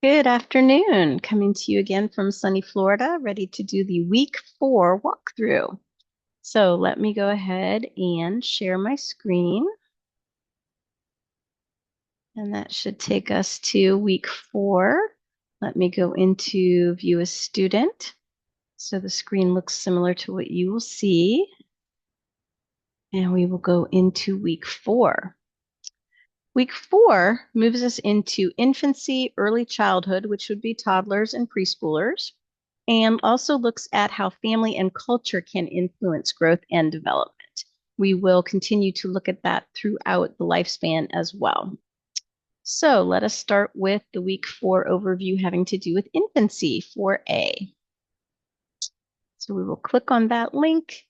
Good afternoon. Coming to you again from sunny Florida, ready to do the week 4 walkthrough. So let me go ahead and share my screen. And that should take us to week 4. Let me go into view a student. So the screen looks similar to what you will see. And we will go into week 4. Week 4 moves us into infancy, early childhood, which would be toddlers and preschoolers, and also looks at how family and culture can influence growth and development. We will continue to look at that throughout the lifespan as well. So let us start with the week 4 overview having to do with infancy 4A. So we will click on that link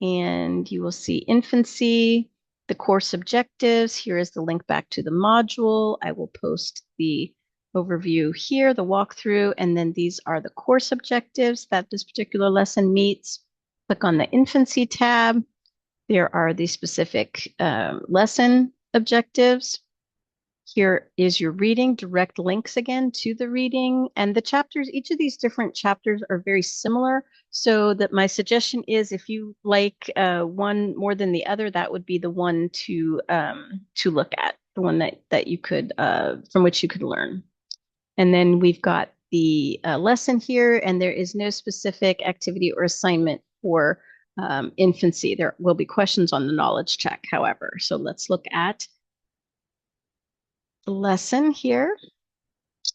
and you will see infancy, the course objectives. Here is the link back to the module. I will post the overview here, the walkthrough, and then these are the course objectives that this particular lesson meets. Click on the infancy tab. There are the specific lesson objectives. Here is your reading, direct links again to the reading and the chapters. Each of these different chapters are very similar. So that my suggestion is if you like one more than the other, that would be the one to look at, the one that you could from which you could learn. And then we've got the lesson here, and there is no specific activity or assignment for infancy. There will be questions on the knowledge check, however. So let's look at the lesson here.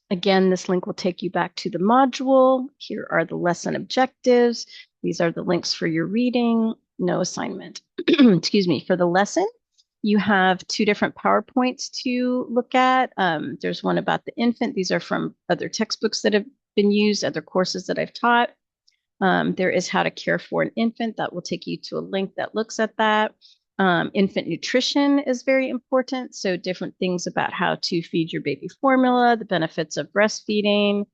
Again, this link will take you back to the module. Here are the lesson objectives. These are the links for your reading, no assignment. Excuse me. For the lesson, you have 2 different PowerPoints to look at. There's one about the infant. These are from other textbooks that have been used, other courses that I've taught. There is how to care for an infant. That will take you to a link that looks at that. Infant nutrition is very important. So different things about how to feed your baby formula, the benefits of breastfeeding,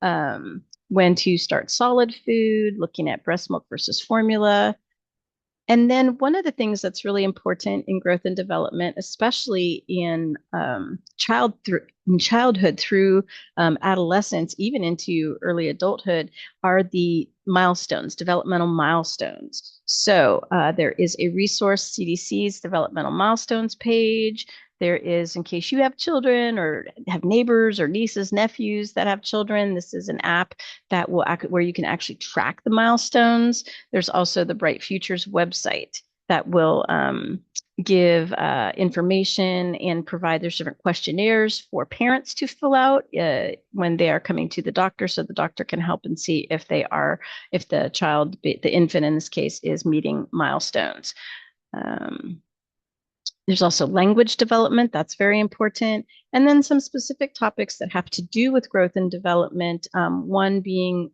when to start solid food, looking at breast milk versus formula. And then one of the things that's really important in growth and development, especially in childhood through adolescence, even into early adulthood, are the milestones, developmental milestones. So there is a resource, CDC's developmental milestones page. There is, in case you have children or have neighbors or nieces, nephews that have children, this is an app that will where you can actually track the milestones. There's also the Bright Futures website that will give information and provide there's different questionnaires for parents to fill out when they are coming to the doctor, so the doctor can help and see if the child, the infant in this case, is meeting milestones. There's also language development, that's very important. And then some specific topics that have to do with growth and development. One being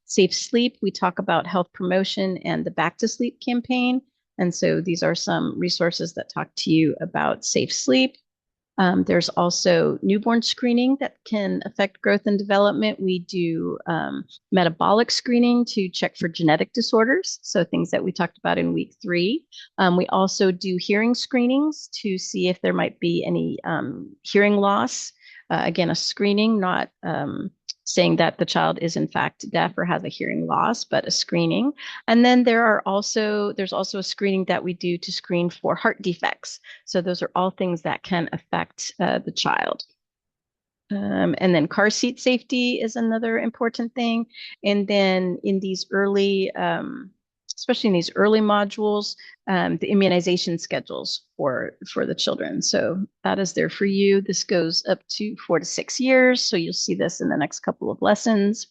safe sleep. We talk about health promotion and the Back to Sleep campaign. And so these are some resources that talk to you about safe sleep. There's also newborn screening that can affect growth and development. We do metabolic screening to check for genetic disorders, so things that we talked about in week 3. We also do hearing screenings to see if there might be any hearing loss. Again, a screening, not saying that the child is in fact deaf or has a hearing loss, but a screening. And then there's also a screening that we do to screen for heart defects. So those are all things that can affect the child. And then car seat safety is another important thing. And then in these early, especially in these early modules, the immunization schedules for the children. So that is there for you. This goes up to 4 to 6 years. So you'll see this in the next couple of lessons.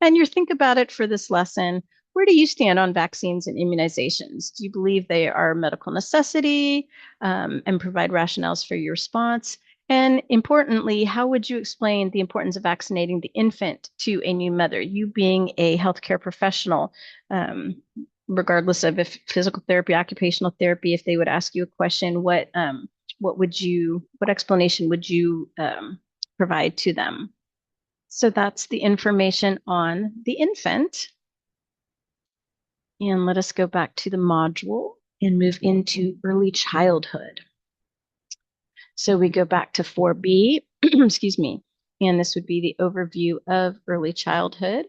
And you think about it for this lesson. Where do you stand on vaccines and immunizations? Do you believe they are a medical necessity and provide rationales for your response? And importantly, how would you explain the importance of vaccinating the infant to a new mother? You being a healthcare professional, regardless of if physical therapy, occupational therapy, if they would ask you a question, what explanation would you provide to them? So that's the information on the infant. And let us go back to the module and move into early childhood. So we go back to 4B, excuse me, and this would be the overview of early childhood.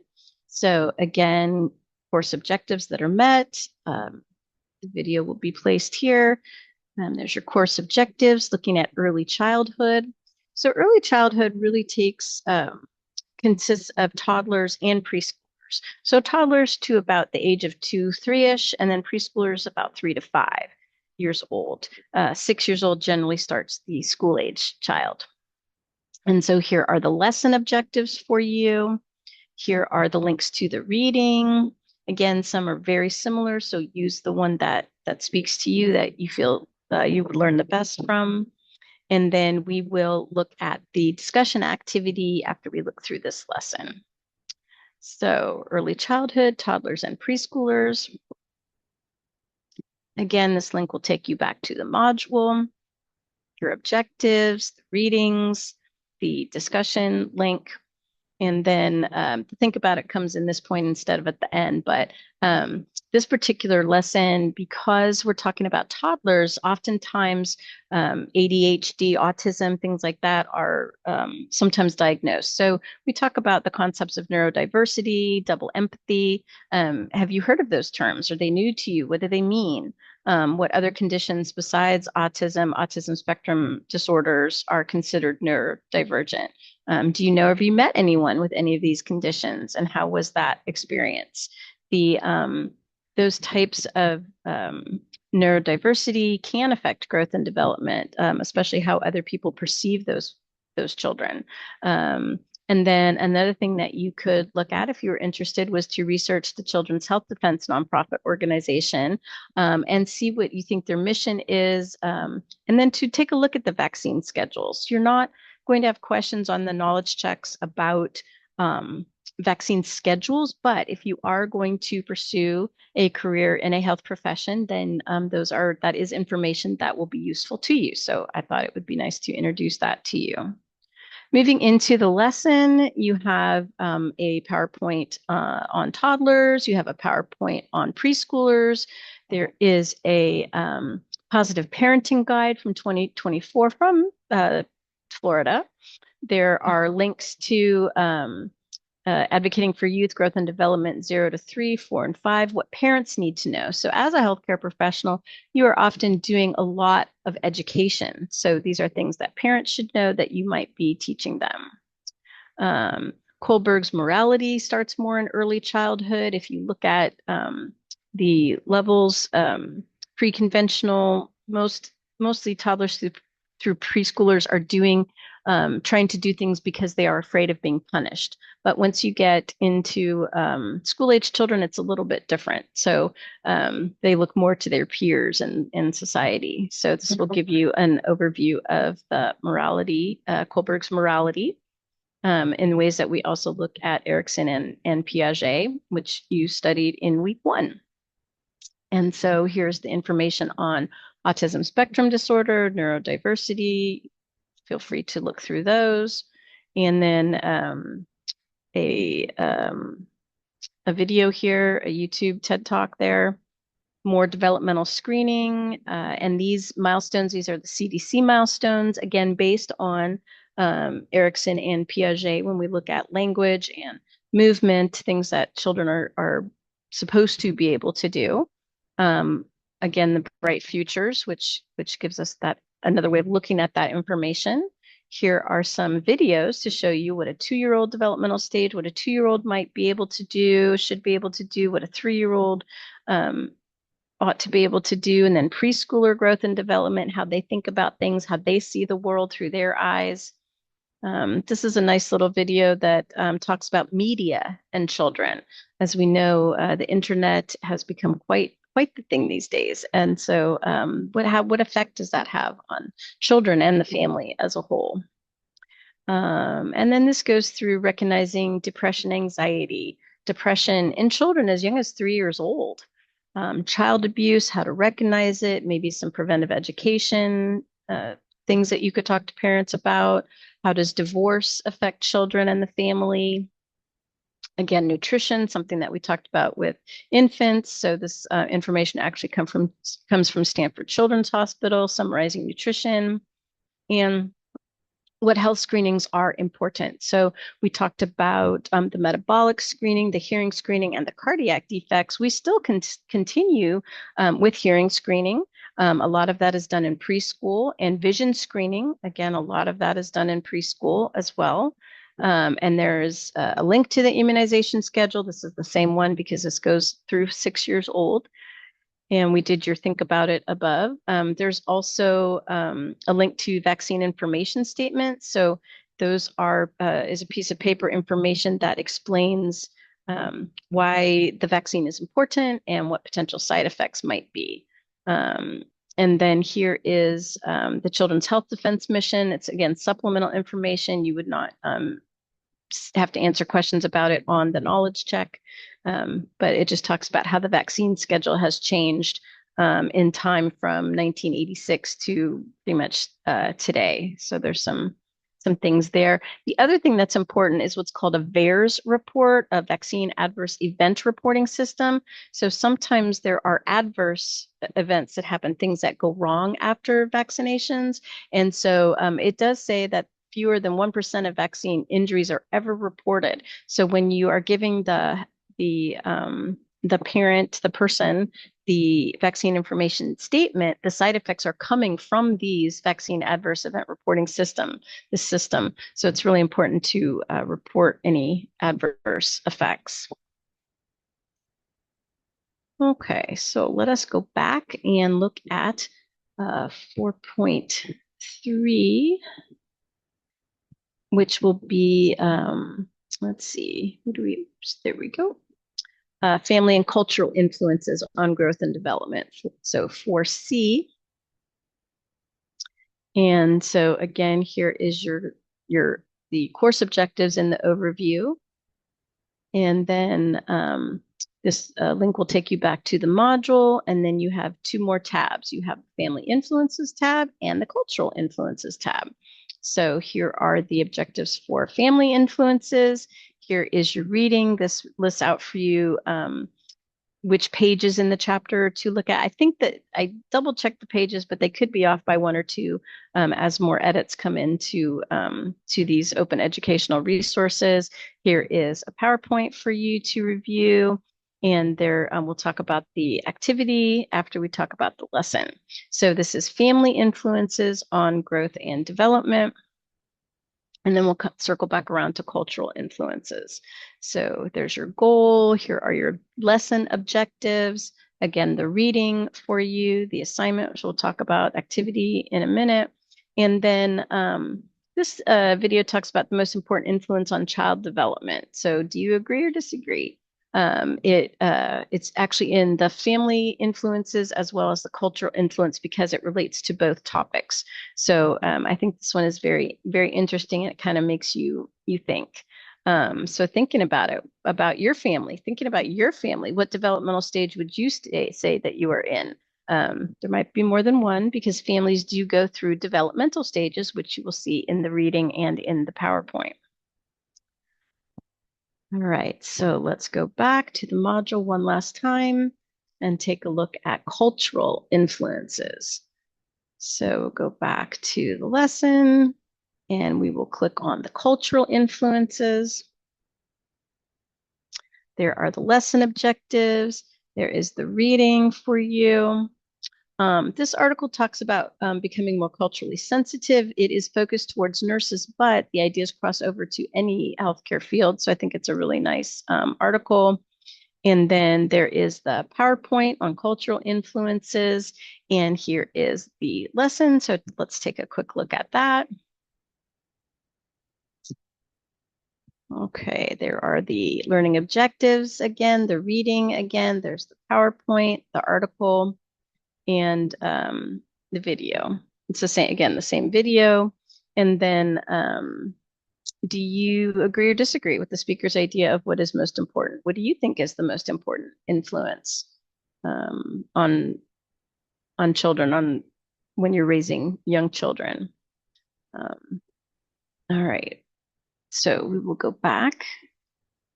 So again, course objectives that are met. The video will be placed here. There's your course objectives looking at early childhood. So early childhood really consists of toddlers and preschoolers. So toddlers to about the age of 2, 3-ish, and then preschoolers about 3 to 5 years old. 6 years old generally starts the school age child. And so here are the lesson objectives for you. Here are the links to the reading. Again, some are very similar, so use the one that speaks to you, that you feel you would learn the best from. And then we will look at the discussion activity after we look through this lesson. So early childhood, toddlers and preschoolers. Again, this link will take you back to the module, your objectives, the readings, the discussion link. And then think about it comes in this point instead of at the end. But this particular lesson, because we're talking about toddlers, oftentimes ADHD, autism, things like that are sometimes diagnosed. So we talk about the concepts of neurodiversity, double empathy. Have you heard of those terms? Are they new to you? What do they mean? What other conditions besides autism spectrum disorders are considered neurodivergent? Do you know, have you met anyone with any of these conditions, and how was that experience? Those types of neurodiversity can affect growth and development, especially how other people perceive those children. And then another thing that you could look at if you were interested was to research the Children's Health Defense nonprofit organization and see what you think their mission is, and then to take a look at the vaccine schedules. You're not going to have questions on the knowledge checks about vaccine schedules, but if you are going to pursue a career in a health profession, then that is information that will be useful to you. So I thought it would be nice to introduce that to you. Moving into the lesson, you have a PowerPoint on toddlers, you have a PowerPoint on preschoolers. There is a positive parenting guide from 2024 from Florida. There are links to advocating for youth growth and development 0 to 3, 4, and 5, what parents need to know. So as a healthcare professional, you are often doing a lot of education. So these are things that parents should know that you might be teaching them. Kohlberg's morality starts more in early childhood. If you look at the levels, pre-conventional, mostly toddlers through preschoolers are trying to do things because they are afraid of being punished. But once you get into school-age children, it's a little bit different. So they look more to their peers in society. So this will give you an overview of the morality, Kohlberg's morality, in ways that we also look at Erikson and Piaget, which you studied in week 1. And so here's the information on autism spectrum disorder, neurodiversity. Feel free to look through those. And then a video here, a YouTube TED Talk there, more developmental screening. And these milestones, these are the CDC milestones, again, based on Erikson and Piaget when we look at language and movement, things that children are supposed to be able to do. Again, the bright futures, which gives us that another way of looking at that information. Here are some videos to show you what a 2-year-old developmental stage, what a 2-year-old might be able to do, should be able to do, what a 3-year-old ought to be able to do, and then preschooler growth and development, how they think about things, how they see the world through their eyes. This is a nice little video that talks about media and children. As we know, the internet has become quite the thing these days. And so what effect does that have on children and the family as a whole? And then this goes through recognizing depression, anxiety, depression in children as young as 3 years old, child abuse, how to recognize it, maybe some preventive education, things that you could talk to parents about. How does divorce affect children and the family? Again, nutrition, something that we talked about with infants. So this information actually comes from Stanford Children's Hospital, summarizing nutrition. And what health screenings are important. So we talked about the metabolic screening, the hearing screening, and the cardiac defects. We still continue with hearing screening. A lot of that is done in preschool, and vision screening. Again, a lot of that is done in preschool as well. And there's a link to the immunization schedule. This is the same one because this goes through 6 years old. And we did your think about it above. There's also a link to vaccine information statements. So those is a piece of paper information that explains why the vaccine is important and what potential side effects might be. And then here is the Children's Health Defense Mission. It's again supplemental information. You would not have to answer questions about it on the knowledge check. But it just talks about how the vaccine schedule has changed in time from 1986 to pretty much today. So there's some things there. The other thing that's important is what's called a VAERS report, a vaccine adverse event reporting system. So sometimes there are adverse events that happen, things that go wrong after vaccinations. And so it does say that fewer than 1% of vaccine injuries are ever reported. So when you are giving the parent, the person, the vaccine information statement, the side effects are coming from these vaccine adverse event reporting system. So it's really important to report any adverse effects. Okay, so let us go back and look at 4.3, which will be, let's see, there we go. Family and cultural influences on growth and development. So 4C. And so again, here is the course objectives in the overview. And then this link will take you back to the module, and then you have 2 more tabs. You have the Family Influences tab and the Cultural Influences tab. So here are the objectives for family influences. Here is your reading. This lists out for you which pages in the chapter to look at. I think that I double checked the pages, but they could be off by 1 or 2 as more edits come into to these open educational resources. Here is a PowerPoint for you to review. And there we'll talk about the activity after we talk about the lesson. So this is family influences on growth and development. And then we'll circle back around to cultural influences. So there's your goal. Here are your lesson objectives. Again, the reading for you, the assignment, which we'll talk about activity in a minute. And then this video talks about the most important influence on child development. So do you agree or disagree? It's actually in the family influences as well as the cultural influence because it relates to both topics. So I think this one is very, very interesting, and it kind of makes you think. So thinking about your family, what developmental stage would you say that you are in? There might be more than one because families do go through developmental stages, which you will see in the reading and in the PowerPoint. All right, so let's go back to the module one last time and take a look at cultural influences. So go back to the lesson and we will click on the cultural influences. There are the lesson objectives. There is the reading for you. This article talks about becoming more culturally sensitive. It is focused towards nurses, but the ideas cross over to any healthcare field. So I think it's a really nice article. And then there is the PowerPoint on cultural influences. And here is the lesson. So let's take a quick look at that. Okay, there are the learning objectives again, the reading again, there's the PowerPoint, the article, and the video. It's the same video. And then do you agree or disagree with the speaker's idea of what is most important? What do you think is the most important influence on children, when you're raising young children? All right, so we will go back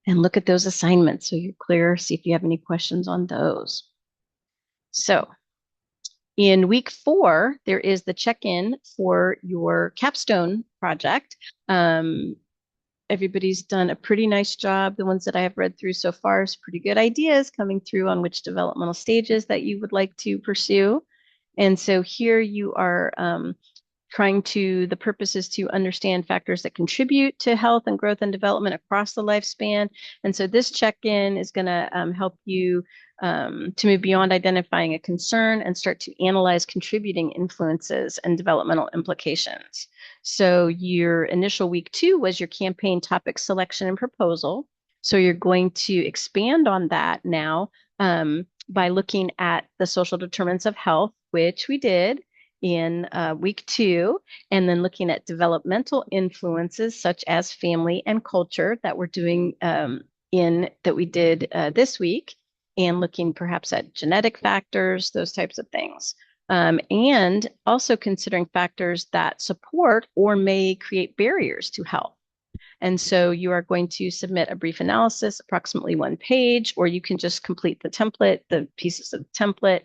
and look at those assignments so you're clear, see if you have any questions on those. So In week 4, there is the check-in for your capstone project. Everybody's done a pretty nice job. The ones that I have read through so far is pretty good ideas coming through on which developmental stages that you would like to pursue. And so here you are the purpose is to understand factors that contribute to health and growth and development across the lifespan. And so this check-in is going to help you to move beyond identifying a concern and start to analyze contributing influences and developmental implications. So your initial week 2 was your campaign topic selection and proposal. So you're going to expand on that now by looking at the social determinants of health, which we did in week 2, and then looking at developmental influences such as family and culture that we're doing that we did this week, and looking perhaps at genetic factors, those types of things. And also considering factors that support or may create barriers to health. And so you are going to submit a brief analysis, approximately 1 page, or you can just complete the template, the pieces of the template,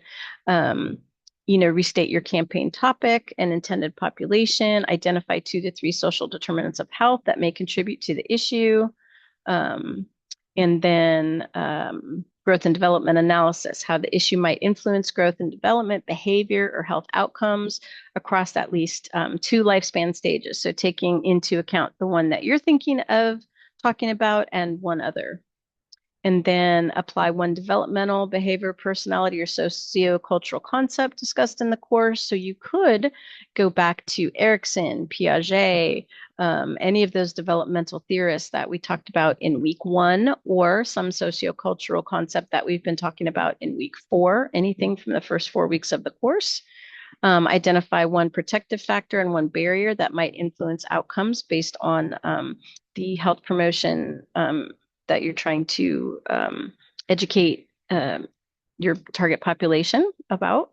restate your campaign topic and intended population, identify 2 to 3 social determinants of health that may contribute to the issue, and then growth and development analysis, how the issue might influence growth and development, behavior, or health outcomes across at least 2 lifespan stages. So taking into account the one that you're thinking of talking about and one other. And then apply 1 developmental, behavior, personality, or sociocultural concept discussed in the course. So you could go back to Erikson, Piaget, any of those developmental theorists that we talked about in week 1, or some sociocultural concept that we've been talking about in week 4, anything from the first 4 weeks of the course. Identify 1 protective factor and 1 barrier that might influence outcomes based on the health promotion that you're trying to educate your target population about.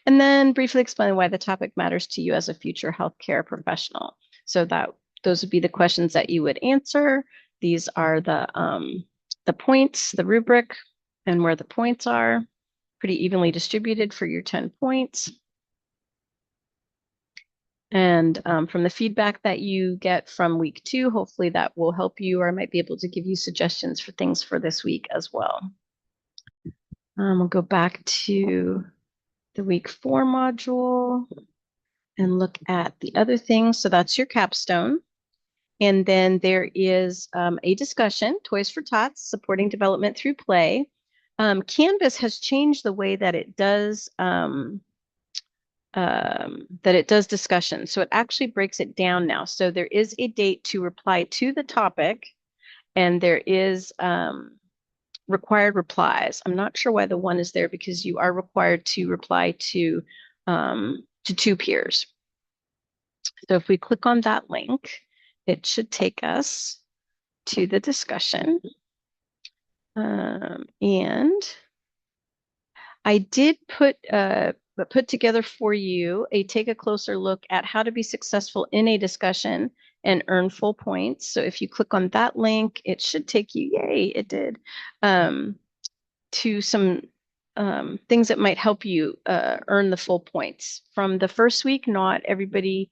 And then briefly explain why the topic matters to you as a future healthcare professional. So those would be the questions that you would answer. These are the points, the rubric, and where the points are, pretty evenly distributed for your 10 points. And from the feedback that you get from week 2, hopefully that will help you, or I might be able to give you suggestions for things for this week as well. We'll go back to the week 4 module and look at the other things. So that's your capstone. And then there is a discussion, Toys for Tots, supporting development through play. Canvas has changed the way that it does discussion. So it actually breaks it down now. So there is a date to reply to the topic, and there is required replies. I'm not sure why the 1 is there, because you are required to reply to 2 peers. So if we click on that link, it should take us to the discussion. And I did put together for you take a closer look at how to be successful in a discussion and earn full points. So if you click on that link, it should take you, yay, it did, to some things that might help you earn the full points. From the first week, not everybody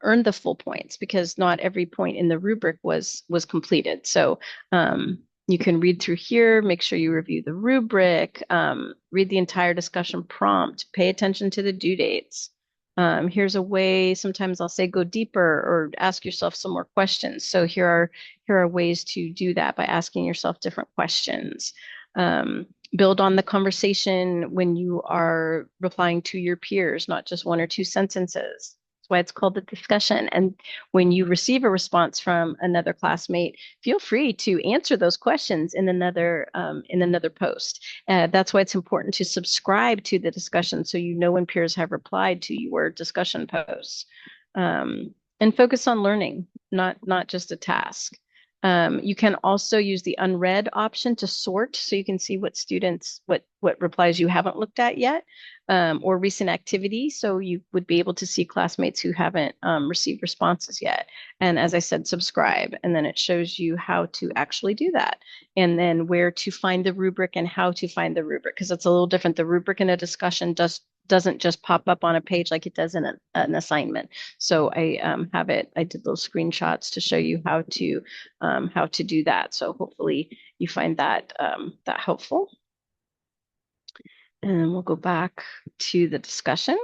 earned the full points because not every point in the rubric was completed. So you can read through here, make sure you review the rubric, read the entire discussion prompt, pay attention to the due dates. Here's a way, sometimes I'll say go deeper or ask yourself some more questions. So here are ways to do that by asking yourself different questions. Build on the conversation when you are replying to your peers, not just 1 or 2 sentences. That's why it's called the discussion. And when you receive a response from another classmate, feel free to answer those questions in another post. That's why it's important to subscribe to the discussion so you know when peers have replied to your discussion posts. And focus on learning, not just a task. You can also use the unread option to sort, so you can see what replies you haven't looked at yet, or recent activity. So you would be able to see classmates who haven't received responses yet. And as I said, subscribe, and then it shows you how to actually do that, and then where to find the rubric and how to find the rubric, because it's a little different. The rubric in a discussion doesn't just pop up on a page like it does in an assignment. So I have it. I did those screenshots to show you how to do that. So hopefully you find that that helpful. And we'll go back to the discussion.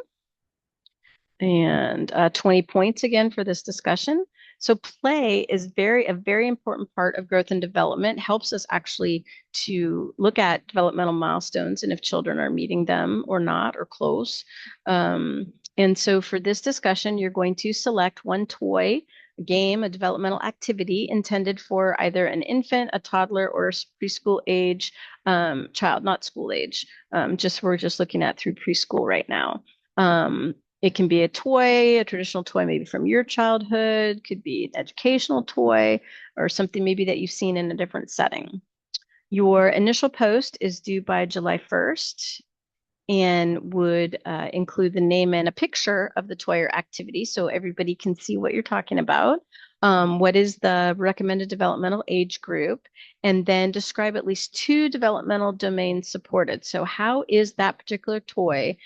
And 20 points again for this discussion. So play is a very important part of growth and development, helps us actually to look at developmental milestones and if children are meeting them or not or close. And so for this discussion, you're going to select one toy, a game, a developmental activity intended for either an infant, a toddler, or a preschool age child, not school age. We're just looking at through preschool right now. It can be a toy, a traditional toy, maybe from your childhood, could be an educational toy or something maybe that you've seen in a different setting. Your initial post is due by July 1st and would include the name and a picture of the toy or activity so everybody can see what you're talking about. What is the recommended developmental age group? And then describe at least 2 developmental domains supported. So how is that particular toy,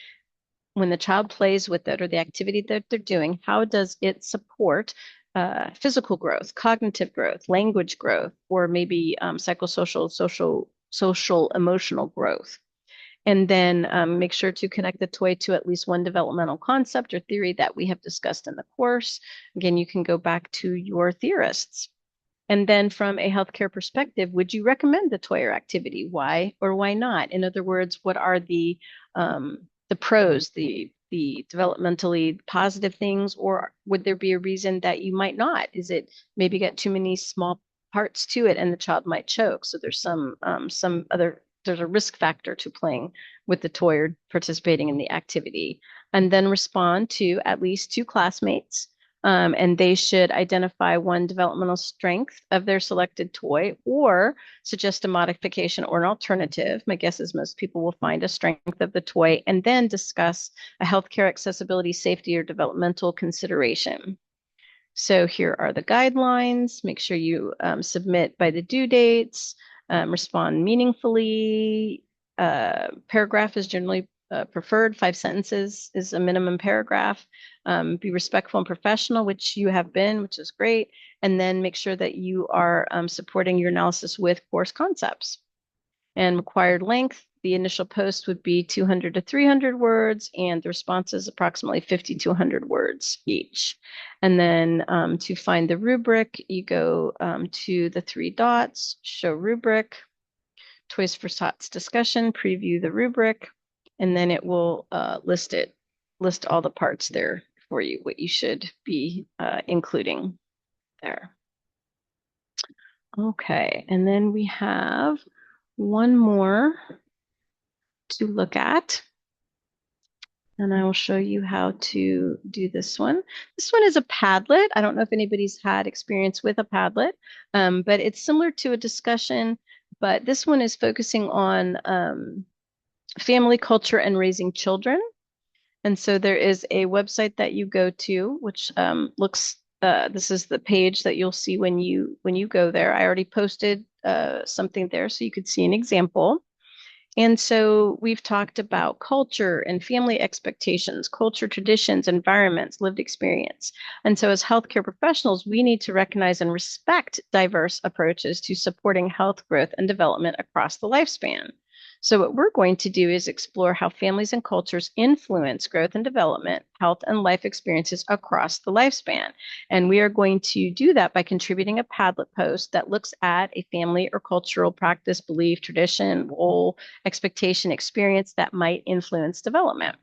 when the child plays with it or the activity that they're doing, how does it support physical growth, cognitive growth, language growth, or maybe psychosocial, social, emotional growth? And then make sure to connect the toy to at least one developmental concept or theory that we have discussed in the course. Again, you can go back to your theorists. And then from a healthcare perspective, would you recommend the toy or activity? Why or why not? In other words, what are the pros, the developmentally positive things, or would there be a reason that you might not? Is it maybe got too many small parts to it and the child might choke? So there's there's a risk factor to playing with the toy or participating in the activity. And then respond to at least 2 classmates. And they should identify one developmental strength of their selected toy or suggest a modification or an alternative. My guess is most people will find a strength of the toy and then discuss a healthcare accessibility, safety, or developmental consideration. So here are the guidelines. Make sure you submit by the due dates, respond meaningfully. Paragraph is generally preferred. 5 sentences is a minimum paragraph. Be respectful and professional, which you have been, which is great. And then make sure that you are supporting your analysis with course concepts. And required length, the initial post would be 200 to 300 words, and the response is approximately 50 to 100 words each. And then to find the rubric, you go to the 3 dots, show rubric, Toys for Tots discussion, preview the rubric, and then it will list all the parts there for you, what you should be including there. Okay, and then we have one more to look at. And I will show you how to do this one. This one is a Padlet. I don't know if anybody's had experience with a Padlet, but it's similar to a discussion, but this one is focusing on family culture and raising children. And so there is a website that you go to, which this is the page that you'll see when you go there. I already posted something there so you could see an example. And so we've talked about culture and family expectations, culture, traditions, environments, lived experience. And so as healthcare professionals, we need to recognize and respect diverse approaches to supporting health, growth, and development across the lifespan. So what we're going to do is explore how families and cultures influence growth and development, health, and life experiences across the lifespan. And we are going to do that by contributing a Padlet post that looks at a family or cultural practice, belief, tradition, role, expectation, experience that might influence development.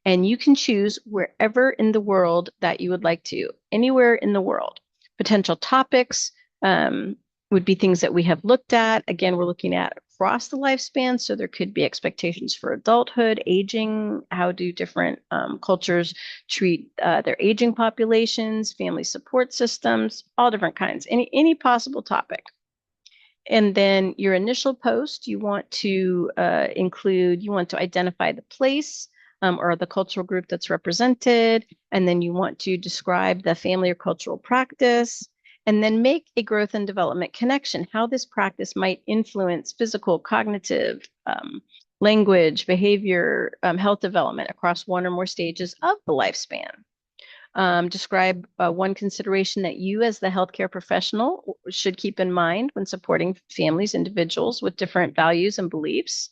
And you can choose wherever in the world that you would like to, anywhere in the world. Potential topics would be things that we have looked at. Again, we're looking at across the lifespan. So there could be expectations for adulthood, aging, how do different cultures treat their aging populations, family support systems, all different kinds, any possible topic. And then your initial post, you want to identify the place or the cultural group that's represented. And then you want to describe the family or cultural practice, and then make a growth and development connection, how this practice might influence physical, cognitive, language, behavior, health development across one or more stages of the lifespan. Describe one consideration that you as the healthcare professional should keep in mind when supporting families, individuals with different values and beliefs.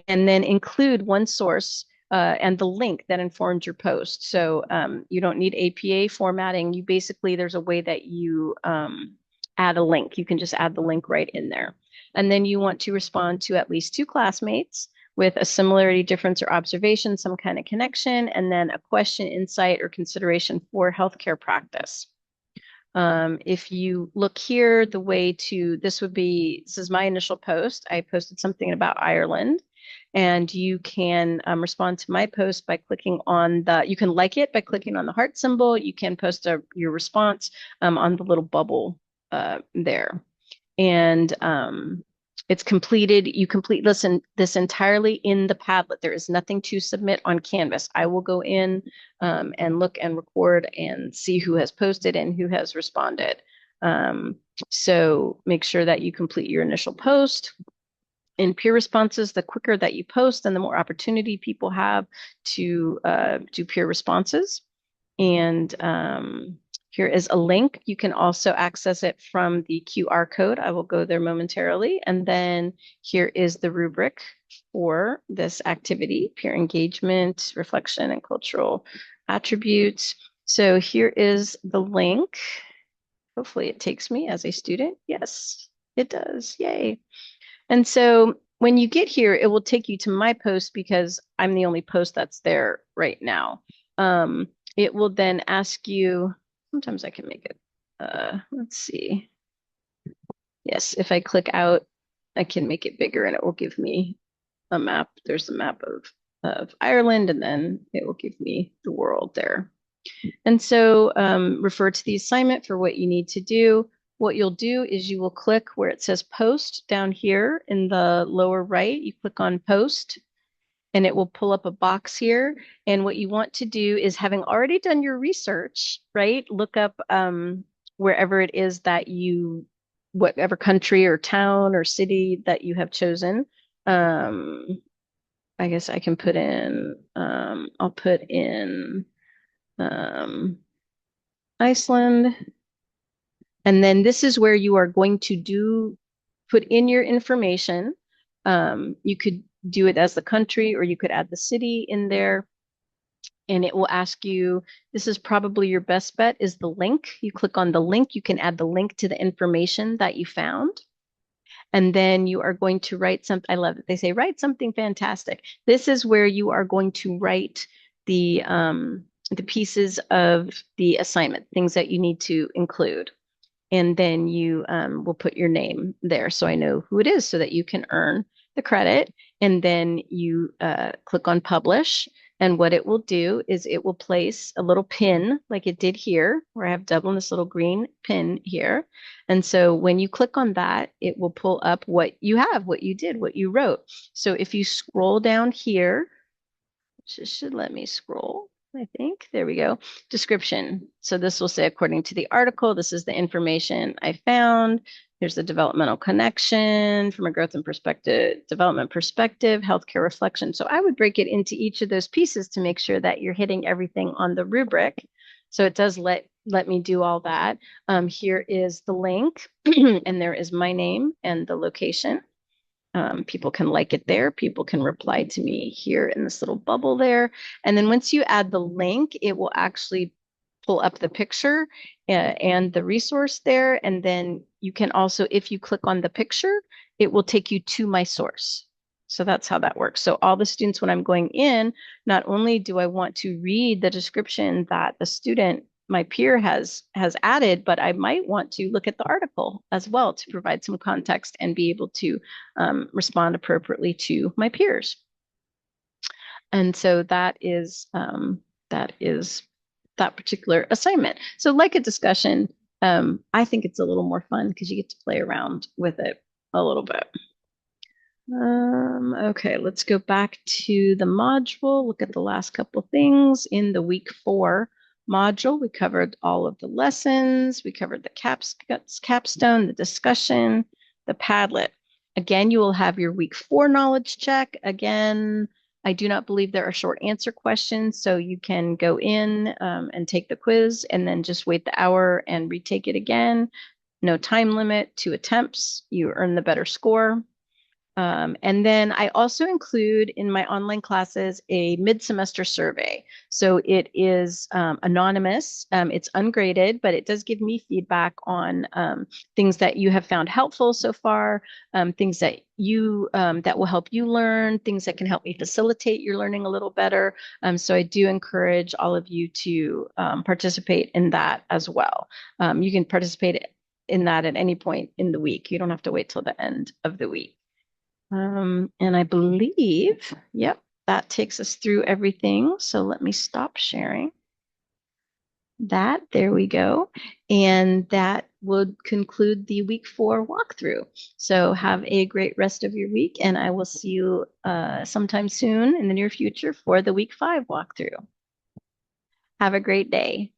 And then include one source and the link that informed your post. So you don't need APA formatting. You basically, there's a way that you add a link. You can just add the link right in there. And then you want to respond to at least two classmates with a similarity, difference, or observation, some kind of connection, and then a question, insight, or consideration for healthcare practice. If you look here, the way to, this is my initial post. I posted something about Ireland, and you can respond to my post by clicking on you can like it by clicking on the heart symbol. You can post your response on the little bubble there. And it's completed. You complete this entirely in the Padlet. There is nothing to submit on Canvas. I will go in and look and record and see who has posted and who has responded. So make sure that you complete your initial post. In peer responses, the quicker that you post, then the more opportunity people have to do peer responses. And here is a link. You can also access it from the QR code. I will go there momentarily. And then here is the rubric for this activity, peer engagement, reflection, and cultural attributes. So here is the link. Hopefully it takes me as a student. Yes, it does. Yay. And so when you get here, it will take you to my post because I'm the only post that's there right now. It will then ask you, sometimes I can make it, let's see. Yes, if I click out, I can make it bigger and it will give me a map. There's the map of Ireland, and then it will give me the world there. And so refer to the assignment for what you need to do. What you'll do is you will click where it says post down here in the lower right. You click on post and it will pull up a box here. And what you want to do is, having already done your research, right? Look up wherever it is that whatever country or town or city that you have chosen. I guess I can put in, I'll put in Iceland. And then this is where you are going to put in your information. You could do it as the country, or you could add the city in there. And it will ask you, this is probably your best bet, is the link. You click on the link, you can add the link to the information that you found. And then you are going to write something. I love it. They say, write something fantastic. This is where you are going to write the pieces of the assignment, things that you need to include. And then you will put your name there so I know who it is so that you can earn the credit. And then you click on publish. And what it will do is it will place a little pin like it did here, where I have Dublin, this little green pin here. And so when you click on that, it will pull up what you have, what you did, what you wrote. So if you scroll down here, it should let me scroll. I think. There we go. Description. So this will say, according to the article, this is the information I found. Here's the developmental connection from a growth and development perspective, healthcare reflection. So I would break it into each of those pieces to make sure that you're hitting everything on the rubric. So it does let me do all that. Here is the link, and there is my name and the location. People can like it there. People can reply to me here in this little bubble there. And then once you add the link, it will actually pull up the picture and the resource there. And then you can also, if you click on the picture, it will take you to my source. So that's how that works. So all the students, when I'm going in, not only do I want to read the description that the student, my peer has added, but I might want to look at the article as well to provide some context and be able to respond appropriately to my peers. And so that is that particular assignment. So like a discussion, I think it's a little more fun because you get to play around with it a little bit. Okay, let's go back to the module, look at the last couple things. In the week 4 module, we covered all of the lessons. We covered the capstone, the discussion, the Padlet. Again, you will have your week 4 knowledge check. Again, I do not believe there are short answer questions, so you can go in and take the quiz and then just wait the hour and retake it again. No time limit, 2 attempts. You earn the better score. And then I also include in my online classes a mid-semester survey. So it is anonymous, it's ungraded, but it does give me feedback on things that you have found helpful so far, things that that will help you learn, things that can help me facilitate your learning a little better. So I do encourage all of you to participate in that as well. You can participate in that at any point in the week. You don't have to wait till the end of the week. And I believe, yep, that takes us through everything. So let me stop sharing that. There we go. And that would conclude the week 4 walkthrough. So have a great rest of your week, and I will see you sometime soon in the near future for the week 5 walkthrough. Have a great day.